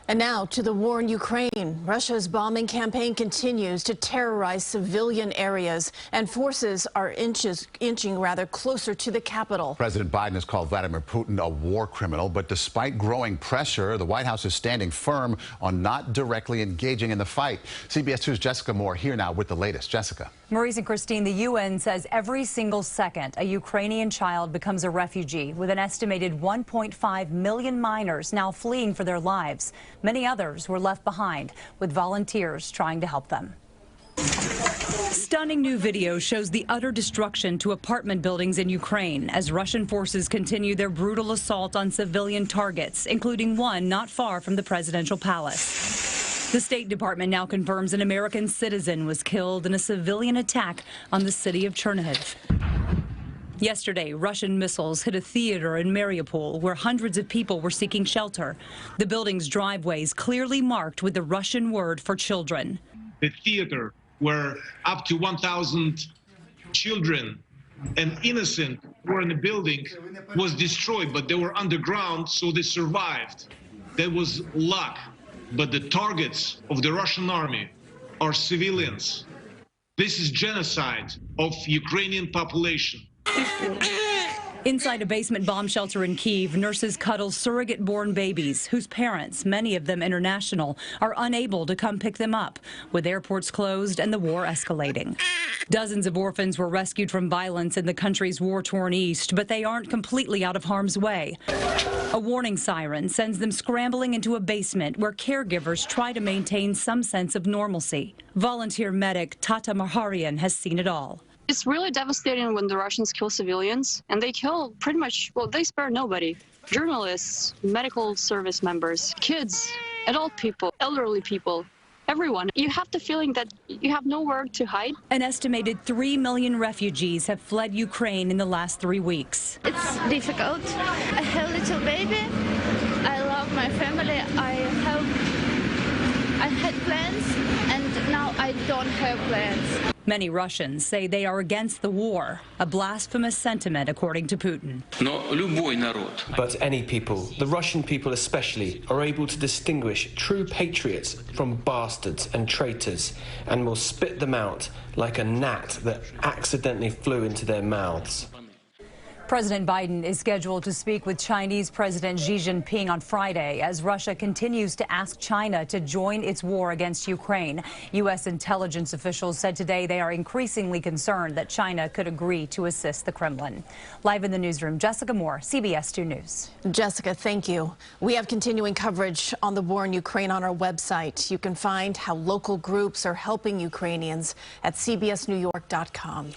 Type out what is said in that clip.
And now to the war in Ukraine. Russia's bombing campaign continues to terrorize civilian areas, and forces are inching closer to the capital. President Biden has called Vladimir Putin a war criminal, but despite growing pressure, the White House is standing firm on not directly engaging in the fight. CBS 2's Jessica Moore here now with the latest. Jessica. Maurice and Christine, the UN says every single second a Ukrainian child becomes a refugee, with an estimated 1.5 million minors now fleeing for their lives. Many others were left behind, with volunteers trying to help them. Stunning new video shows the utter destruction to apartment buildings in Ukraine as Russian forces continue their brutal assault on civilian targets, including one not far from the presidential palace. The State Department now confirms an American citizen was killed in a civilian attack on the city of Chernihiv. Yesterday, Russian missiles hit a theater in Mariupol where hundreds of people were seeking shelter. The building's driveways clearly marked with the Russian word for children. The theater where up to 1,000 children and innocent were in the building was destroyed, but they were underground, so they survived. That was luck. But the targets of the Russian army are civilians. This is genocide of Ukrainian population. Inside a basement bomb shelter in Kyiv, nurses cuddle surrogate-born babies whose parents, many of them international, are unable to come pick them up, with airports closed and the war escalating. Dozens of orphans were rescued from violence in the country's war-torn east, but they aren't completely out of harm's way. A warning siren sends them scrambling into a basement where caregivers try to maintain some sense of normalcy. Volunteer medic Tata Maharian has seen it all. It's really devastating when the Russians kill civilians, and they kill pretty much, well, they spare nobody. Journalists, medical service members, kids, adult people, elderly people, everyone. You have the feeling that you have nowhere to hide. An estimated 3 million refugees have fled Ukraine in the last 3 weeks. It's difficult. I have a little baby. I love my family. I had plans, and now I don't have plans. Many Russians say they are against the war, a blasphemous sentiment according to Putin. But any people, the Russian people especially, are able to distinguish true patriots from bastards and traitors, and will spit them out like a gnat that accidentally flew into their mouths. President Biden is scheduled to speak with Chinese President Xi Jinping on Friday as Russia continues to ask China to join its war against Ukraine. U.S. intelligence officials said today they are increasingly concerned that China could agree to assist the Kremlin. Live in the newsroom, Jessica Moore, CBS 2 News. Jessica, thank you. We have continuing coverage on the war in Ukraine on our website. You can find how local groups are helping Ukrainians at cbsnewyork.com.